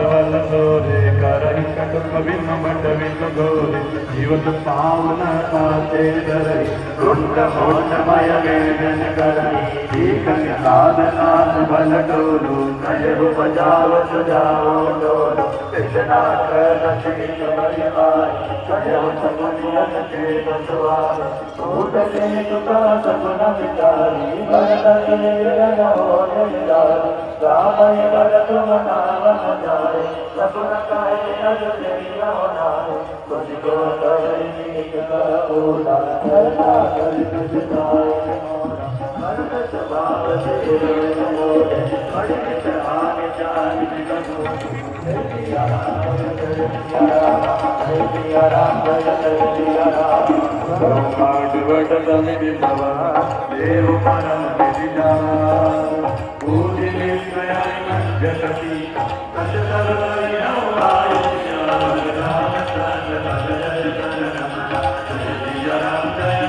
वल सोरे करहि कटुक बिन मट बिन गोरे जीवन पावन ताते धरहि रुंड मोटमय वेदन करहि एक निषाद नाथ बल टोलो नयु बजाव सुजाओ डोलो कृष्णा कृष्ण कमरि पाई कयो समुनियन के बसवार भूतले तुका सपन विचारी भरत के रन होय निरारी रामय भरत मनावन जाए सपन कहे अज देय होनाए तुझको कहे एक बोला करता कर तुझाए मोरा भरत स्वभाव तेरे मोरे बड़े चढ़ाने जान गो सिया राम जय राम वट समिति भवा देव परम विदिता पूजिले स्वयं जगति कच सर्वै नवाय राम चंद्र जय राम जय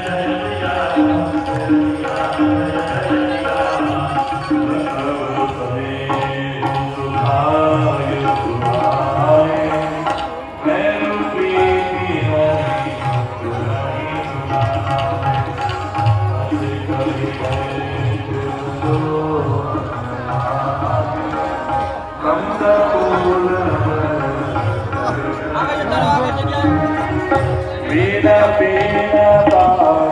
Pina pina